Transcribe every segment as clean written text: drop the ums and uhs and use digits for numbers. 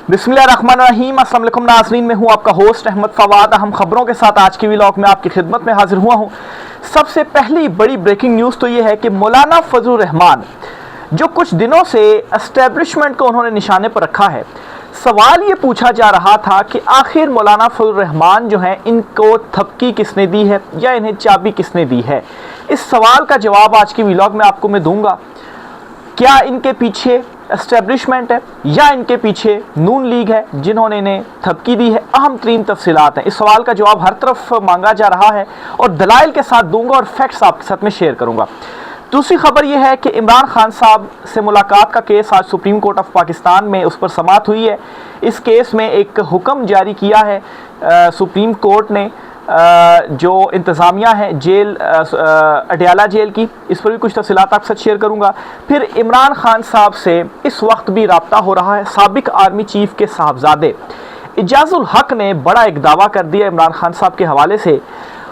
बिस्मिल्लाहिर्रहमानिर्रहीम। अस्सलाम वालेकुम नाज़रीन, मैं हूं आपका होस्ट अहमद फवाद। हम खबरों के साथ आज की व्लॉग में आपकी खिदमत में हाजिर हुआ हूं। सबसे पहली बड़ी ब्रेकिंग न्यूज़ तो ये है कि मौलाना फजलुर रहमान जो कुछ दिनों से एस्टेब्लिशमेंट को उन्होंने निशाने पर रखा है, सवाल ये पूछा जा रहा था कि आखिर मौलाना फजलुर रहमान जो हैं इनको थपकी किसने दी है या इन्हें चाबी किसने दी है। इस सवाल का जवाब आज की व्लॉग में आपको मैं दूंगा। क्या इनके पीछे एस्टेब्लिशमेंट है या इनके पीछे नून लीग है जिन्होंने इन्हें थपकी दी है? अहम तरीन तफसीलात हैं। इस सवाल का जवाब हर तरफ मांगा जा रहा है और दलाइल के साथ दूंगा और फैक्ट्स आपके साथ में शेयर करूंगा। दूसरी खबर यह है कि इमरान खान साहब से मुलाकात का केस आज सुप्रीम कोर्ट ऑफ पाकिस्तान में उस पर समाअत हुई है। इस केस में एक हुक्म जारी किया है सुप्रीम कोर्ट ने, जो इंतज़ामिया है जेल अडयाला जेल की, इस पर भी कुछ तफसीलात आपके साथ शेयर करूंगा। फिर इमरान खान साहब से इस वक्त भी रब्ता हो रहा है। साबिक आर्मी चीफ के साहबजादे इजाजुल हक ने बड़ा एक दावा कर दिया इमरान खान साहब के हवाले से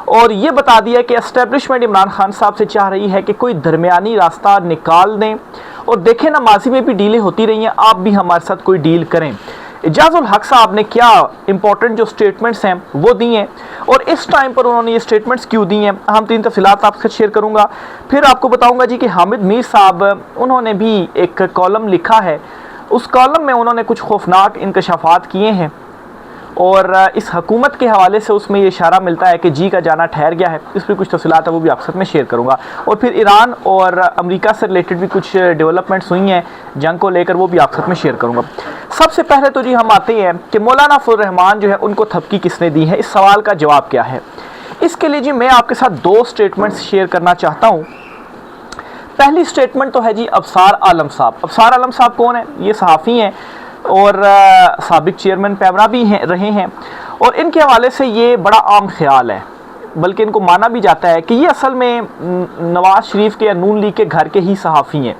और ये बता दिया कि एस्टेब्लिशमेंट इमरान खान साहब से चाह रही है कि कोई दरमियानी रास्ता निकाल दें और देखें ना, माजी में भी डीलें होती रही हैं, आप भी हमारे साथ कोई डील करें। इजाजुल हक साहब ने क्या इंपॉर्टेंट जो स्टेटमेंट्स हैं वो दी हैं और इस टाइम पर उन्होंने ये स्टेटमेंट्स क्यों दी हैं, अहम तीन तफसीलात आपसे शेयर करूंगा। फिर आपको बताऊंगा जी कि हामिद मीर साहब उन्होंने भी एक कॉलम लिखा है, उस कॉलम में उन्होंने कुछ खौफनाक इंकशाफात किए हैं और इस हुकूमत के हवाले से उसमें ये इशारा मिलता है कि जी का जाना ठहर गया है। इस पर कुछ तफसीलात है वो भी आपके साथ में शेयर करूंगा। और फिर ईरान और अमेरिका से रिलेटेड भी कुछ डेवलपमेंट्स हुई हैं जंग को लेकर, वो भी आपके साथ में शेयर करूंगा। सबसे पहले तो जी हम आते हैं कि मौलाना फजलुर रहमान जो है उनको थपकी किसने दी है, इस सवाल का जवाब क्या है। इसके लिए जी मैं आपके साथ दो स्टेटमेंट्स शेयर करना चाहता हूँ। पहली स्टेटमेंट तो है जी अबसार आलम साहब। अबसार आलम साहब कौन है? ये सहाफ़ी हैं और साबिक चेयरमैन पैमरा भी रहे हैं और इनके हवाले से ये बड़ा आम ख्याल है, बल्कि इनको माना भी जाता है कि ये असल में नवाज़ शरीफ के या नून लीग के घर के ही सहाफ़ी हैं।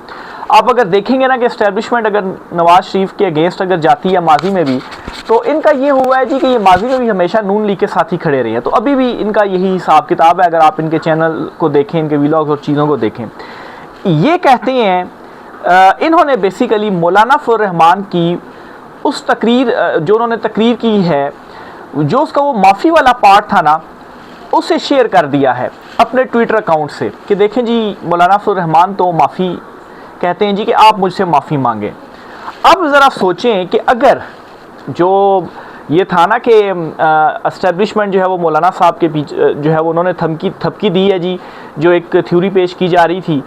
आप अगर देखेंगे ना कि एस्टेब्लिशमेंट अगर नवाज़ शरीफ के अगेंस्ट अगर जाती है माजी में भी, तो इनका ये हुआ है जी कि ये माजी में भी हमेशा नून लीग के साथ ही खड़े रहे हैं। तो अभी भी इनका यही हिसाब किताब है। अगर आप इनके चैनल को देखें, इनके व्लॉग्स और चीज़ों को देखें, ये कहते हैं इन्होंने बेसिकली मौलाना फजलुर रहमान की उस तकरीर जो उन्होंने तकरीर की है, जो उसका वो माफ़ी वाला पार्ट था ना, उसे शेयर कर दिया है अपने ट्विटर अकाउंट से कि देखें जी मौलाना फजलुर रहमान तो माफ़ी कहते हैं जी कि आप मुझसे माफ़ी मांगें। अब ज़रा सोचें कि अगर जो ये था ना कि एस्टेब्लिशमेंट जो है वो मौलाना साहब के पीछे जो है वो उन्होंने थपकी दी है जी, जो एक थ्योरी पेश की जा रही थी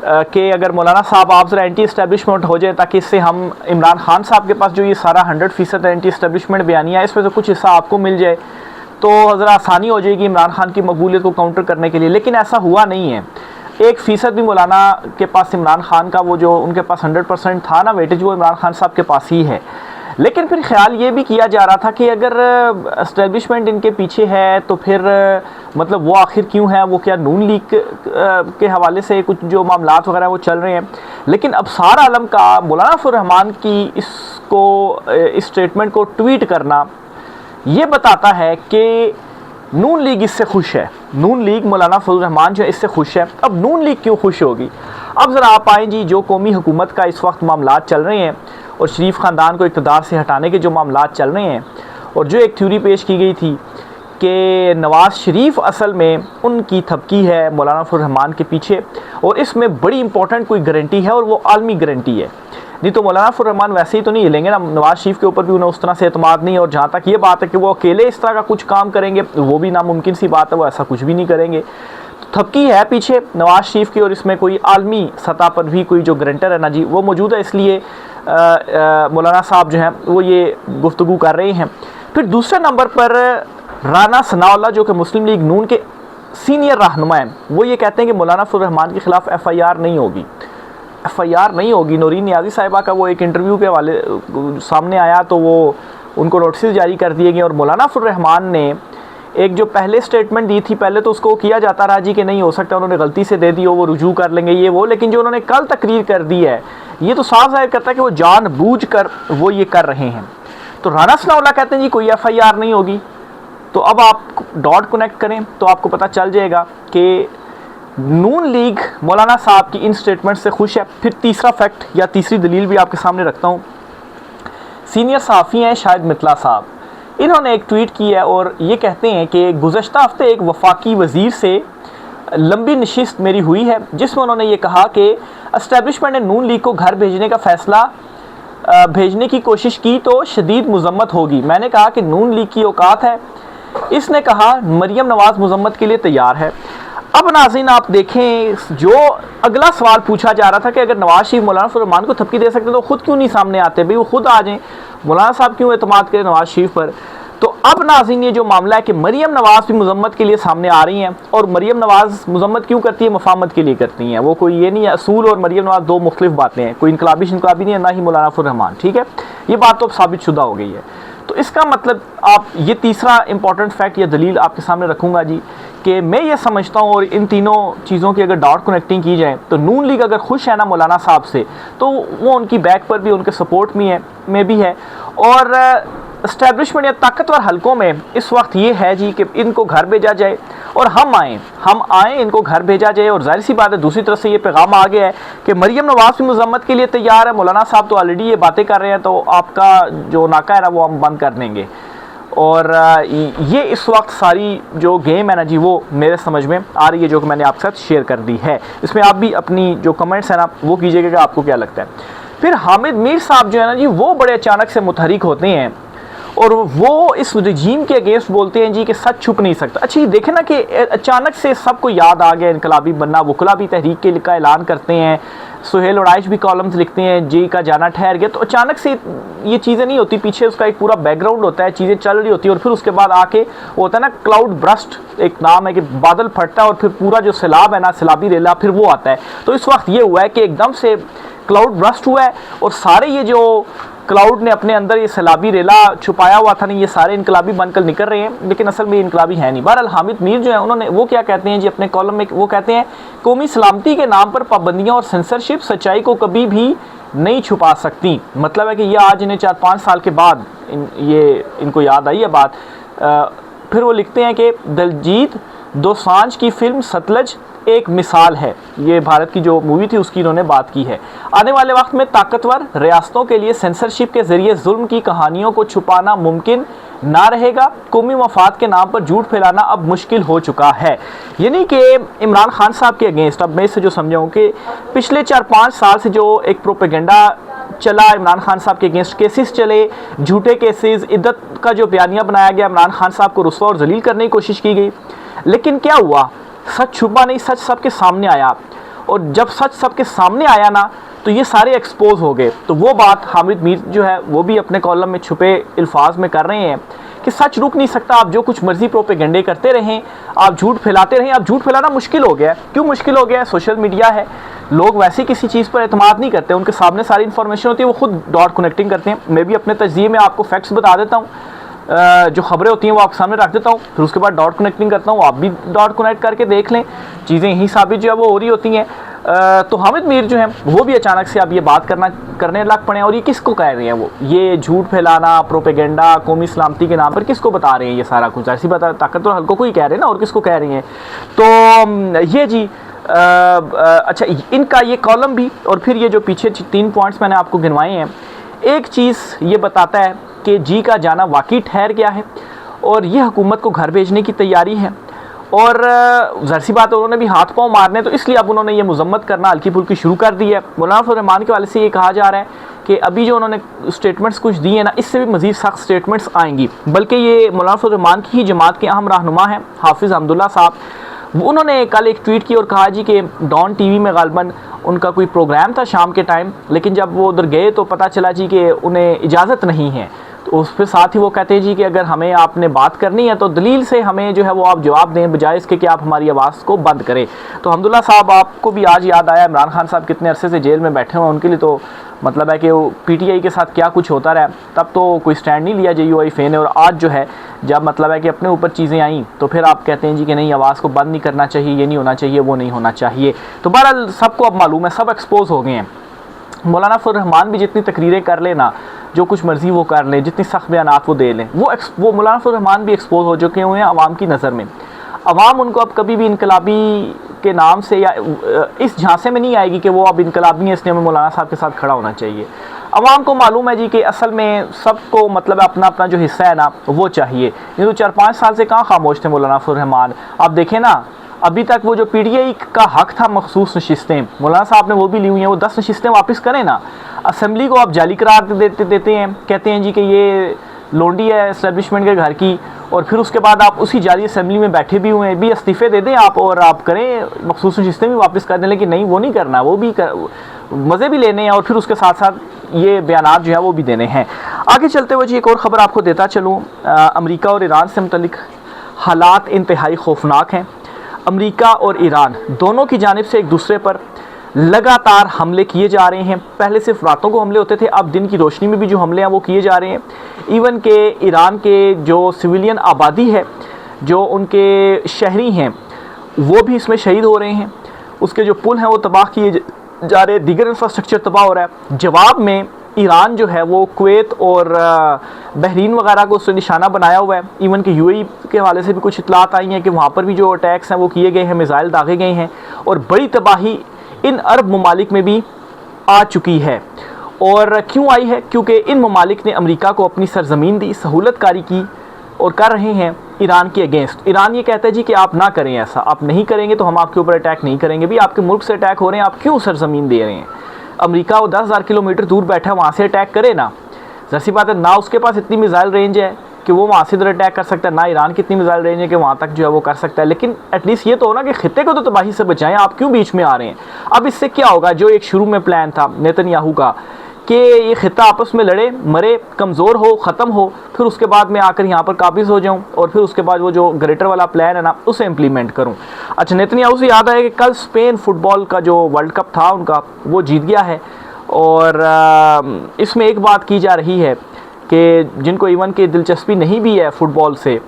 कि अगर मौलाना साहब आप ज़रा एंटी इस्टेब्लिशमेंट हो जाए ताकि इससे हम इमरान खान साहब के पास जो ये सारा 100% एंटी इस्टेब्लिशमेंट बयानिया है इसमें से कुछ हिस्सा आपको मिल जाए तो ज़रा आसानी हो जाएगी इमरान खान की मकबूलियत को काउंटर करने के लिए। लेकिन ऐसा हुआ नहीं है। 1% भी मौलाना के पास इमरान खान का वो जो उनके पास 100% था ना वेटेज, वो इमरान खान साहब के पास ही है। लेकिन फिर ख्याल ये भी किया जा रहा था कि अगर एस्टेब्लिशमेंट इनके पीछे है तो फिर मतलब वो आखिर क्यों है, वो क्या नून लीग के हवाले से कुछ जो मामलात वगैरह वो चल रहे हैं। लेकिन अबसार आलम का मौलाना फजलुर रहमान की इस स्टेटमेंट को ट्वीट करना ये बताता है कि नून लीग इससे खुश है। नून लीग मौलाना फजलुर रहमान जो है इससे खुश है। अब नून लीग क्यों खुश होगी? अब ज़रा आप आएँ जी, जो कौमी हुकूमत का इस वक्त मामलात चल रहे हैं और शरीफ ख़ानदान को इक़्तिदार से हटाने के जो मामलात चल रहे हैं और जो एक थ्योरी पेश की गई थी कि नवाज़ शरीफ असल में उनकी थपकी है मौलाना फजलुर रहमान के पीछे, और इसमें बड़ी इंपॉर्टेंट कोई गारंटी है और वो आलमी गारंटी है। नहीं तो मौलाना फजलुर रहमान वैसे ही तो नहीं हिलेंगे ना, नवाज़ शरीफ के ऊपर भी उन्हें उस तरह से एतमाद नहीं। और जहाँ तक ये बात है कि वो अकेले इस तरह का कुछ काम करेंगे, वो भी नामुमकिन सी बात है, वो ऐसा कुछ भी नहीं करेंगे। थपकी है पीछे नवाज़ शरीफ की और इसमें कोई आलमी सतह पर भी कोई जो गारंटर है ना जी वो मौजूद है, इसलिए मौलाना साहब जो हैं वो ये गुफ्तगू कर रहे हैं। फिर दूसरे नंबर पर राना सनाउल्लाह जो कि मुस्लिम लीग नून के सीनियर रहनुमा हैं, वो ये कहते हैं कि मौलाना फजलुर रहमान के ख़िलाफ़ FIR नहीं होगी। FIR नहीं होगी। नूरीन नियाज़ी साहिबा का वो एक इंटरव्यू के वाले सामने आया तो वो उनको नोटिस जारी कर दिए गए और मौलाना फजलुर रहमान ने एक जो पहले स्टेटमेंट दी थी, पहले तो उसको किया जाता रहा जी कि नहीं हो सकता उन्होंने गलती से दे दी हो, वो रुजू कर लेंगे ये वो, लेकिन जो उन्होंने कल तकरीर कर दी है ये तो साफ जाहिर करता है कि वो जानबूझकर वो ये कर रहे हैं। तो राना सनाउल्लाह कहते हैं जी कोई FIR नहीं होगी। तो अब आप डॉट कनेक्ट करें तो आपको पता चल जाएगा कि नून लीग मौलाना साहब की इन स्टेटमेंट से खुश है। फिर तीसरा फैक्ट या तीसरी दलील भी आपके सामने रखता हूँ। सीनियर सहाफ़ी हैं शाहिद मितला साहब, इन्होंने एक ट्वीट की है और ये कहते हैं कि गुज़श्ता हफ्ते एक वफाकी वज़ीर से लंबी नशिस्त मेरी हुई है जिसमें उन्होंने ये कहा कि एस्टेब्लिशमेंट ने नून लीग को घर भेजने का फ़ैसला भेजने की कोशिश की तो शदीद मज़म्मत होगी। मैंने कहा कि नून लीग की औकात है। इसने कहा मरियम नवाज़ मज़म्मत के लिए तैयार है। अब नाज़रीन आप देखें, जो अगला सवाल पूछा जा रहा था कि अगर नवाज शरीफ मौलाना फजल रहमान को थपकी दे सकते तो खुद क्यों नहीं सामने आते, भाई वो खुद आ जाएं, मौलाना साहब क्यों एतमाद करें नवाज शरीफ पर। तो अब नाज़रीन ये जो मामला है कि मरियम नवाज़ भी मज़म्मत के लिए सामने आ रही हैं, और मरियम नवाज़ मज़म्मत क्यों करती है, मफामत के लिए करती हैं। वो कोई ये नहीं है, असूल और मरियम नवाज़ दो मुख्तलिफ बातें हैं, कोई इनकलाबी शिनकलाबी नहीं है, ना ही मौलाना फजल रहमान, ठीक है, ये बात तो अब साबित शुदा हो गई है। तो इसका मतलब आप ये तीसरा इंपॉर्टेंट फैक्ट या दलील आपके सामने रखूँगा जी, कि मैं ये समझता हूँ, और इन तीनों चीज़ों की अगर डॉट कनेक्टिंग की जाए तो नून लीग अगर खुश है ना मौलाना साहब से, तो वो उनकी बैक पर भी, उनके सपोर्ट में भी है। और इस्टेब्लिशमेंट या ताकतवर हलकों में इस वक्त ये है जी कि इनको घर भेजा जाए और हम आएँ, इनको घर भेजा जाए। और जाहिर सी बात है दूसरी तरफ से ये पैगाम आ गया है कि मरियम नवाज़ भी मज़म्मत के लिए तैयार है, मौलाना साहब तो ऑलरेडी ये बातें कर रहे हैं, तो आपका जो नाका है ना वो हम बंद कर देंगे। और ये इस वक्त सारी जो गेम है ना जी वो मेरे समझ में आ रही है, जो कि मैंने आपके साथ शेयर कर दी है। इसमें आप भी अपनी जो कमेंट्स हैं ना वो कीजिएगा कि आपको क्या लगता है। फिर हामिद मीर साहब जो है ना जी वो बड़े अचानक से मुतहरिक होते हैं और वो इस रजीम के अगेंस्ट बोलते हैं जी कि सच छुप नहीं सकता। अच्छा ये देखें ना कि अचानक से सबको याद आ गया इनकलाबी बनना, वकला भी तहरीक के का ऐलान करते हैं, सुहेल और आयश भी कॉलम्स लिखते हैं, जी का जाना ठहर गया। तो अचानक से ये चीज़ें नहीं होती, पीछे उसका एक पूरा बैकग्राउंड होता है, चीज़ें चल रही होती है, और फिर उसके बाद आके होता है ना क्लाउड ब्रस्ट, एक नाम है कि बादल फटता है और फिर पूरा जो सैलाब है ना, सैलाबी रेला, फिर वो आता है। तो इस वक्त ये हुआ है कि एकदम से क्लाउड ब्रस्ट हुआ है और सारे ये जो क्लाउड ने अपने अंदर ये सैलाबी रेला छुपाया हुआ था नहीं, ये सारे इनकलाबी बनकर निकल रहे हैं, लेकिन असल में इनकलाबी है नहीं। बहरहाल हामिद मीर जो है उन्होंने वो क्या कहते हैं जी अपने कॉलम में, वो कहते हैं कौमी सलामती के नाम पर पाबंदियां और सेंसरशिप सच्चाई को कभी भी नहीं छुपा सकती। मतलब है कि ये आज इन्हें 4-5 साल के बाद इनको याद आई है बात। फिर वो लिखते हैं कि दिलजीत दोसांझ की फिल्म सतलज एक मिसाल है, ये भारत की जो मूवी थी उसकी इन्होंने बात की है। आने वाले वक्त में ताकतवर रियासतों के लिए सेंसरशिप के जरिए जुल्म की कहानियों को छुपाना मुमकिन ना रहेगा। कौमी मफाद के नाम पर झूठ फैलाना अब मुश्किल हो चुका है। यानी कि इमरान खान साहब के अगेंस्ट, अब मैं इससे जो समझाऊँ कि पिछले 4-5 साल से जो एक प्रोपेगेंडा चला, इमरान खान साहब के अगेंस्ट केसेस चले, झूठे केसेस, इद्दत का जो बयानिया बनाया गया, इमरान खान साहब को रुस्वा और जलील करने की कोशिश की गई, लेकिन क्या हुआ, सच छुपा नहीं, सच सबके सामने आया। और जब सच सबके सामने आया ना तो ये सारे एक्सपोज हो गए। तो वो बात हामिद मीर जो है वो भी अपने कॉलम में छुपे अल्फाज में कर रहे हैं कि सच रुक नहीं सकता, आप जो कुछ मर्जी प्रोपेगेंडे करते रहें, आप झूठ फैलाते रहें। अब झूठ फैलाना मुश्किल हो गया है। क्यों मुश्किल हो गया है? सोशल मीडिया है, लोग वैसे किसी चीज़ पर एतमाद नहीं करते, उनके सामने सारी इन्फॉर्मेशन होती है, वो खुद डॉट कनेक्टिंग करते हैं। मैं भी अपने तजज़िये में आपको फैक्ट्स बता देता हूँ, जो खबरें होती हैं वो आपके सामने रख देता हूँ, फिर उसके बाद डॉट कनेक्टिंग करता हूँ, आप भी डॉट कनेक्ट करके देख लें, चीज़ें यही साबित जो है वो हो रही होती हैं। तो हामिद मीर जो हैं वो भी अचानक से अब ये बात करने लग पड़े हैं। और ये किसको कह रहे हैं? वो ये झूठ फैलाना, प्रोपेगेंडा, कौमी सलामती के नाम पर किसको बता रहे हैं ये सारा कुछ? ऐसी बात ताकतवर हल्कों को ही कह रहे हैं ना, और किसको कह रही हैं? तो ये जी अच्छा, इनका ये कॉलम भी और फिर ये जो पीछे 3 पॉइंट्स मैंने आपको गिनवाए हैं, एक चीज़ ये बताता है कि जी का जाना वाकई ठहर गया है और ये हुकूमत को घर भेजने की तैयारी है। और ज़ाहिर सी बात है उन्होंने भी हाथ पाँव मारने, तो इसलिए अब उन्होंने ये मजम्मत करना हल्की फुल्की शुरू कर दी है। मौलाना फजल रहमान के वाले से ये कहा जा रहा है कि अभी जो उन्होंने स्टेटमेंट्स कुछ दिए हैं ना, इससे भी मज़ीद सख्त स्टेटमेंट्स आएंगी। बल्कि ये मौलाना फजल रहमान की ही जमात के अहम रहनुमा हैं हाफिज़ अब्दुल्ला साहब, उन्होंने कल एक ट्वीट की और कहा जी कि डॉन टीवी में गालबन उनका कोई प्रोग्राम था शाम के टाइम, लेकिन जब वो उधर गए तो पता चला जी कि उन्हें इजाज़त नहीं है। तो उस पर साथ ही वो कहते हैं जी कि अगर हमें आपने बात करनी है तो दलील से हमें जो है वो आप जवाब दें, बजाय इसके कि आप हमारी आवाज़ को बंद करें। तो अब्दुल्ला साहब, आपको भी आज याद आया इमरान खान साहब कितने अरसे से जेल में बैठे हुए हैं, उनके लिए तो मतलब है कि वो PTI के साथ क्या कुछ होता रहा, तब तो कोई स्टैंड नहीं लिया JUIF ने, और आज जो है जब मतलब है कि अपने ऊपर चीज़ें आई तो फिर आप कहते हैं जी कि नहीं, आवाज़ को बंद नहीं करना चाहिए, ये नहीं होना चाहिए, वो नहीं होना चाहिए। तो बहरहाल सबको अब मालूम है, सब एक्सपोज हो गए हैं। मौलाना फजल रहमान भी जितनी तकरीरें कर लेना, जो कुछ मर्जी वो कर लें, जितनी सख्त बयानात वो दे लें, वो मौलाना फजल रहमान भी एक्सपोज हो चुके हुए हैं आवाम की नज़र में। आवाम उनको अब कभी भी इनकलाबी के नाम से या इस झांसे में नहीं आएगी कि वो अब इनकलाबी है इसलिए हमें मौलाना साहब के साथ खड़ा होना चाहिए। अवाम को मालूम है जी कि असल में सबको मतलब अपना अपना जो हिस्सा है ना वो चाहिए। ये तो 4-5 साल से कहाँ खामोश थे मौलाना फजल रहमान। आप देखें ना, अभी तक वो जो PTI का हक था मखसूस नशिस्तें, मौलाना साहब ने वो भी ली हुई हैं, वो 10 नशिस्तें वापस करें ना। असेंबली को आप जाली करार देते हैं, कहते हैं जी कि ये लोंडी है इस्टेब्लिशमेंट के घर की, और फिर उसके बाद आप उसी जाली असेंबली में बैठे भी हुए हैं, भी इस्तीफ़े दे दें आप और आप करें मखसूस नशिस्तें भी वापस कर दें। लेकिन नहीं, वो नहीं करना, वो भी मज़े भी लेने हैं और फिर उसके साथ साथ ये बयानात जो है वो भी देने हैं। आगे चलते हुए जी एक और ख़बर आपको देता चलूँ। अमेरिका और ईरान से मुतल्लिक हालात इंतहाई खौफनाक हैं। अमेरिका और ईरान दोनों की जानिब से एक दूसरे पर लगातार हमले किए जा रहे हैं। पहले सिर्फ रातों को हमले होते थे, अब दिन की रोशनी में भी जो हमले हैं वो किए जा रहे हैं। इवन के ईरान के जो सिविलियन आबादी है, जो उनके शहरी हैं, वो भी इसमें शहीद हो रहे हैं। उसके जो पुल हैं वो तबाह किए जा रहे हैं, दीगर इंफ्रास्ट्रक्चर तबाह हो रहा है। जवाब में ईरान जो है वो कुवैत और बहरीन वगैरह को उससे निशाना बनाया हुआ है। इवन कि UAE के हवाले से भी कुछ इतलात आई हैं कि वहाँ पर भी जो अटैक्स हैं वो किए गए हैं, मिसाइल दागे गए हैं, और बड़ी तबाही इन अरब ममालिक में भी आ चुकी है। और क्यों आई है? क्योंकि इन ममालिक ने अमेरिका को अपनी सरजमीन दी, सहूलतकारी की और कर रहे हैं ईरान के अगेंस्ट। ईरान ये कहता है जी कि आप ना करें ऐसा, आप नहीं करेंगे तो हम आपके ऊपर अटैक नहीं करेंगे। भी आपके मुल्क से अटैक हो रहे हैं, आप क्यों सरजमीन दे रहे हैं? अमेरिका वो 10,000 किलोमीटर दूर बैठा है, वहाँ से अटैक करे ना। जैसी बात है, ना उसके पास इतनी मिसाइल रेंज है कि वो वहाँ से इधर अटैक कर सकता है, ना ईरान की इतनी मिसाइल रेंज है कि वहाँ तक जो है वो कर सकता है। लेकिन एटलीस्ट ये तो हो ना कि खित्ते को तो तबाही से बचाएं, आप क्यों बीच में आ रहे हैं? अब इससे क्या होगा? जो एक शुरू में प्लान था नेतन्याहू का कि ये खित्ता आपस में लड़े, मरे, कमज़ोर हो, ख़त्म हो, फिर उसके बाद मैं आकर यहाँ पर काबिज़ हो जाऊँ और फिर उसके बाद वो जो ग्रेटर वाला प्लान है ना उसे इम्प्लीमेंट करूँ। अच्छा, नेतन्याहू से याद आया कि कल स्पेन फुटबॉल का जो वर्ल्ड कप था उनका, वो जीत गया है। और इसमें एक बात की जा रही है कि जिनको इवन की दिलचस्पी नहीं भी है फ़ुटबॉल से,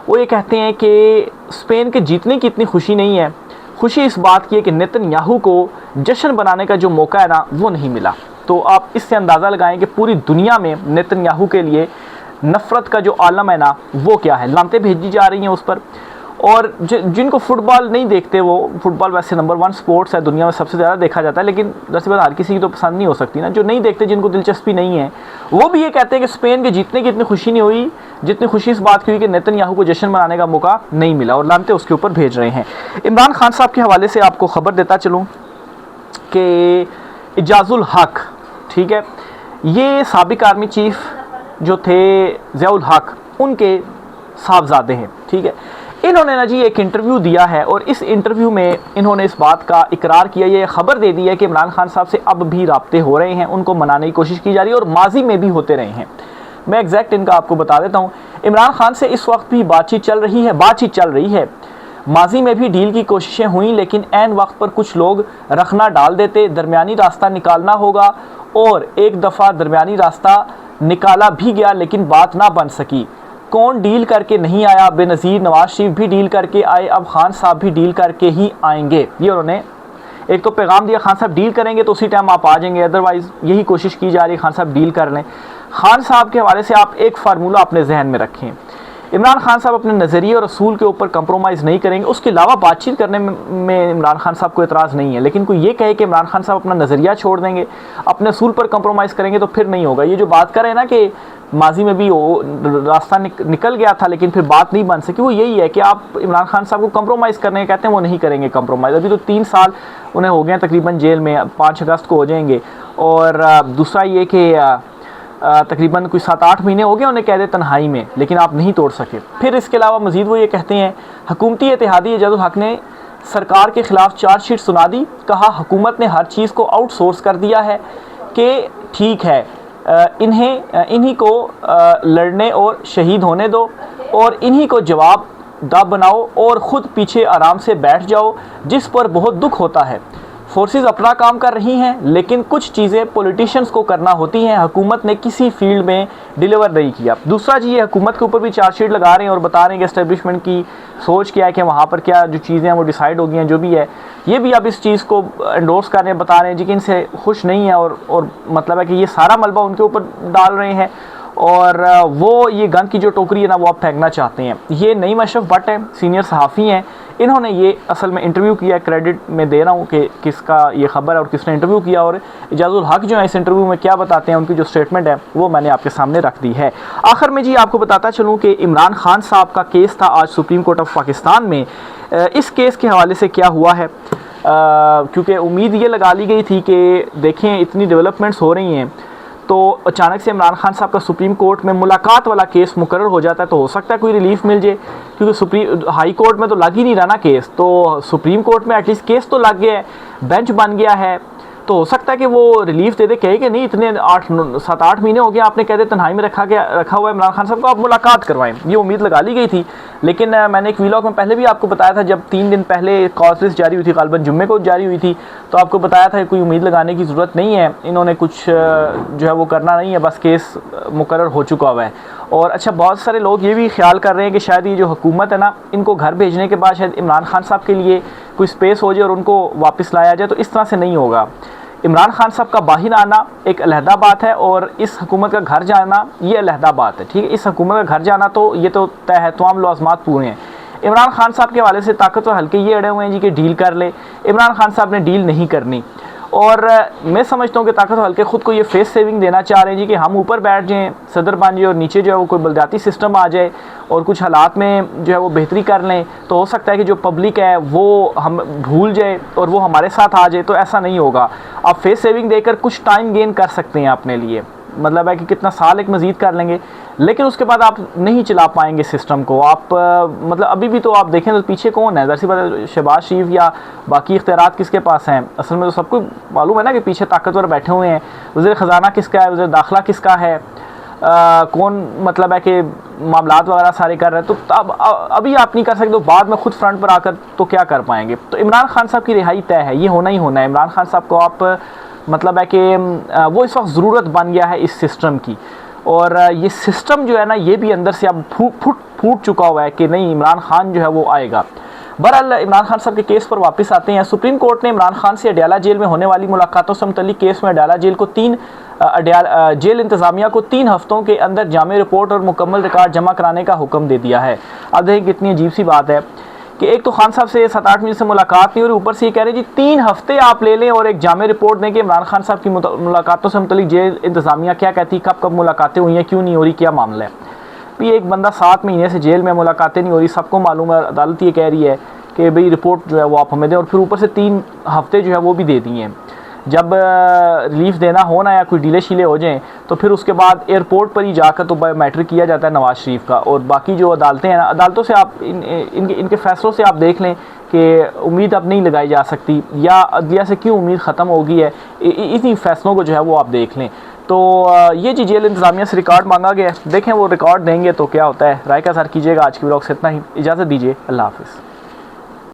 वो ये कहते हैं कि स्पेन के जीतने की इतनी खुशी नहीं है, खुशी इस बात की है कि नेतन्याहू को जश्न बनाने का जो मौका है ना वो नहीं मिला। तो आप इससे अंदाज़ा लगाएं कि पूरी दुनिया में नेतन्याहू के लिए नफ़रत का जो आलम है ना वो क्या है, लानतें भेजी जा रही हैं उस पर। और जिनको फ़ुटबॉल नहीं देखते, वो फ़ुटबॉल वैसे नंबर 1 स्पोर्ट्स है, दुनिया में सबसे ज़्यादा देखा जाता है, लेकिन दरअसल बात हर किसी की तो पसंद नहीं हो सकती ना। जो नहीं देखते, जिनको दिलचस्पी नहीं है, वो भी ये कहते हैं कि स्पेन के जीतने की इतनी खुशी नहीं हुई जितनी खुशी इस बात की हुई कि नेतन्याहू को जश्न मनाने का मौका नहीं मिला, और लानतें उसके ऊपर भेज रहे हैं। इमरान खान साहब के हवाले से आपको ख़बर देता चलूँ कि इजाज़ुल हक, ठीक है, ये साबिक आर्मी चीफ़ जो थे ज़ियाउल हक, उनके साहबजादे हैं, ठीक है। इन्होंने ना जी एक इंटरव्यू दिया है और इस इंटरव्यू में इन्होंने इस बात का इकरार किया, ये खबर दे दी है कि इमरान खान साहब से अब भी राब्ते हो रहे हैं, उनको मनाने की कोशिश की जा रही है और माजी में भी होते रहे हैं। मैं एग्जैक्ट इनका आपको बता देता हूँ। इमरान खान से इस वक्त भी बातचीत चल रही है। माजी में भी डील की कोशिशें हुई, लेकिन ऐन वक्त पर कुछ लोग रखना डाल देते, दरमियानी रास्ता निकालना होगा, और एक दफ़ा दरमियानी रास्ता निकाला भी गया लेकिन बात ना बन सकी। कौन डील करके नहीं आया? बेनज़ीर नवाज शरीफ भी डील करके आए, अब खान साहब भी डील करके ही आएंगे। ये उन्होंने एक तो पैगाम दिया, खान साहब डील करेंगे तो उसी टाइम आप आ जाएंगे, अदरवाइज़ यही कोशिश की जा रही है खान साहब डील कर लें। खान साहब के हवाले से आप एक फार्मूला अपने जहन में रखें, इमरान खान साहब अपने नज़रिए और असूल के ऊपर कंप्रोमाइज़ नहीं करेंगे। उसके अलावा बातचीत करने में इमरान खान साहब को एतराज़ नहीं है, लेकिन कोई ये कहे कि इमरान खान साहब अपना नज़रिया छोड़ देंगे, अपने असूल पर कंप्रोमाइज़ करेंगे, तो फिर नहीं होगा। ये जो बात करें ना कि माजी में भी रास्ता निकल गया था लेकिन फिर बात नहीं बन सकी, वो यही है कि आप इमरान खान साहब को कंप्रोमाइज़ करने कहते हैं, वो नहीं करेंगे कंप्रोमाइज़। अभी तो 3 साल उन्हें हो गए हैं तकरीबन जेल में, 5 अगस्त को हो जाएंगे। और दूसरा ये कि तकरीबन कोई 7-8 महीने हो गए उन्हें कैद तन्हाई में, लेकिन आप नहीं तोड़ सके। फिर इसके अलावा मज़ीद वो ये कहते हैं, हुकूमती इत्तेहादी इजाज़ुल हक ने सरकार के ख़िलाफ़ चार्जशीट सुना दी, कहा हुकूमत ने हर चीज़ को आउटसोर्स कर दिया है कि ठीक है, इन्हीं को लड़ने और शहीद होने दो और इन्हीं को जवाब दा बनाओ और ख़ुद पीछे आराम से बैठ जाओ, जिस पर बहुत दुख होता है। फोर्सेस अपना काम कर रही हैं, लेकिन कुछ चीज़ें पॉलिटिशियंस को करना होती हैं, हुकूमत ने किसी फील्ड में डिलीवर नहीं किया। दूसरा जी, ये हुकूमत के ऊपर भी चार्जशीट लगा रहे हैं और बता रहे हैं कि एस्टेब्लिशमेंट की सोच क्या है, कि वहाँ पर क्या जो चीज़ें हैं वो डिसाइड हो गई हैं, जो भी है। ये भी अब इस चीज़ को एंडोर्स कर रहे हैं, बता रहे हैं जी कि इनसे खुश नहीं है और मतलब है कि ये सारा मलबा उनके ऊपर डाल रहे हैं और वो ये गंद की जो टोकरी है ना वो अब फेंकना चाहते हैं। ये नईम अशरफ भट्ट है, सीनियर सहाफ़ी हैं, इन्होंने ये असल में इंटरव्यू किया, क्रेडिट में दे रहा हूँ कि किसका ये खबर है और किसने इंटरव्यू किया, और इजाज़ुल हक जो है इस इंटरव्यू में क्या बताते हैं, उनकी जो स्टेटमेंट है वो मैंने आपके सामने रख दी है। आखिर में जी आपको बताता चलूँ कि इमरान खान साहब का केस था आज सुप्रीम कोर्ट ऑफ पाकिस्तान में। इस केस के हवाले से क्या हुआ है, क्योंकि उम्मीद ये लगा ली गई थी कि देखें इतनी डेवलपमेंट्स हो रही हैं तो अचानक से इमरान खान साहब का सुप्रीम कोर्ट में मुलाकात वाला केस मुकर्रर हो जाता है तो हो सकता है कोई रिलीफ मिल जाए, क्योंकि हाई कोर्ट में तो लग ही नहीं रहा ना केस, तो सुप्रीम कोर्ट में एटलीस्ट केस तो लग गया है, बेंच बन गया है, तो हो सकता है कि वो रिलीफ दे दे, कहे कि नहीं इतने 7-8 महीने हो गए आपने कहते तन्हाई में रखा हुआ है इमरान खान साहब को, आप मुलाकात करवाएं, ये उम्मीद लगा ली गई थी। लेकिन मैंने एक व्लॉग में पहले भी आपको बताया था, जब 3 दिन पहले कॉल लिस्ट जारी हुई थी, गालिबन जुम्मे को जारी हुई थी, तो आपको बताया था कि कोई उम्मीद लगाने की ज़रूरत नहीं है, इन्होंने कुछ जो है वो करना नहीं है, बस केस मुकर्रर हो चुका हुआ है। और अच्छा, बहुत सारे लोग ये भी ख्याल कर रहे हैं कि शायद ये जो हुकूमत है ना, इनको घर भेजने के बाद शायद इमरान खान साहब के लिए कोई स्पेस हो जाए और उनको वापस लाया जाए, तो इस तरह से नहीं होगा। इमरान खान साहब का बाहर आना एक अलहदा बात है और इस हुकूमत का घर जाना ये अलहदा बात है, ठीक है। इस हुकूमत का घर जाना तो ये तो तय है, तमाम लवाज़मात पूरे हैं। इमरान खान साहब के हवाले से ताकतवर हल्के ये अड़े हुए हैं जी कि डील कर ले, इमरान खान साहब ने डील नहीं करनी, और मैं समझता हूँ कि ताकतवर हल्के ख़ुद को ये फेस सेविंग देना चाह रहे हैं जी कि हम ऊपर बैठ जाएँ, सदर बन जाए और नीचे जो है वो कोई बलदियाती सिस्टम आ जाए और कुछ हालात में जो है वो बेहतरी कर लें, तो हो सकता है कि जो पब्लिक है वो हम भूल जाए और वो हमारे साथ आ जाए, तो ऐसा नहीं होगा। आप फेस सेविंग देकर कुछ टाइम गेन कर सकते हैं अपने लिए, मतलब है कि कितना साल एक मज़ीद कर लेंगे, लेकिन उसके बाद आप नहीं चला पाएंगे सिस्टम को। आप मतलब अभी भी तो आप देखें तो पीछे कौन है, ज़ाहिर-सी बात है शहबाज शरीफ या बाकी इख्तियारात किसके पास हैं, असल में तो सबको मालूम है ना कि पीछे ताकतवर बैठे हुए हैं। वज़ीर ख़जाना किसका है, वज़ीर दाखिला किसका है, कौन मतलब है कि मामलात वगैरह सारे कर रहे हैं, तो अब अभी आप नहीं कर सकते, तो बाद में खुद फ्रंट पर आकर तो क्या कर पाएंगे। तो इमरान खान साहब की रिहाई तय है, ये होना ही होना है। इमरान खान साहब को आप मतलब है कि वो इस वक्त ज़रूरत बन गया है इस सिस्टम की, और ये सिस्टम जो है ना ये भी अंदर से अब फूट चुका हुआ है कि नहीं, इमरान खान जो है वो आएगा। बहरहाल इमरान खान साहब के केस पर वापस आते हैं। सुप्रीम कोर्ट ने इमरान खान से अडयाला जेल में होने वाली मुलाकातों से मुतल्लिक केस में अडयाला जेल इंतज़ामिया को 3 हफ्तों के अंदर जामे रिपोर्ट और मुकम्मल रिकॉर्ड जमा कराने का हुक्म दे दिया है। अब देखिए कितनी अजीब सी बात है कि एक तो खान साहब से 7-8 मिनट से मुलाकात नहीं हो रही, ऊपर से ये कह रहे हैं जी 3 हफ्ते आप ले लें और एक जामे रिपोर्ट दें कि इमरान खान साहब की मुलाकातों से मुतल्लिक जेल इंतज़ामिया क्या कहती, कब कब मुलाकातें हुई हैं, क्यों नहीं हो रही, क्या मामला है। भी एक बंदा 7 महीने से जेल में, मुलाकातें नहीं हो रही, सबको मालूम है, अदालत ये कह रही है कि भाई रिपोर्ट जो है वो आप हमें दें, और फिर ऊपर से 3 हफ्ते जो है वो भी दे दिए हैं। जब रिलीफ देना हो ना या कोई डिले शीले हो जाएं तो फिर उसके बाद एयरपोर्ट पर ही जाकर तो बायोमेट्रिक किया जाता है नवाज़ शरीफ का, और बाकी जो अदालतें हैं ना, अदालतों से आप इनके फ़ैसलों से आप देख लें कि उम्मीद अब नहीं लगाई जा सकती, या अदलिया से क्यों उम्मीद ख़त्म हो गई है, इन्हीं फ़ैसलों को जो है वो आप देख लें। तो ये जी जेल इंतज़ामिया से रिकॉर्ड मांगा गया है, देखें वो रिकॉर्ड देंगे तो क्या होता है। राय का सर कीजिएगा। आज की व्लॉग से इतना ही, इजाज़त दीजिए, अल्लाह हाफ़िज़।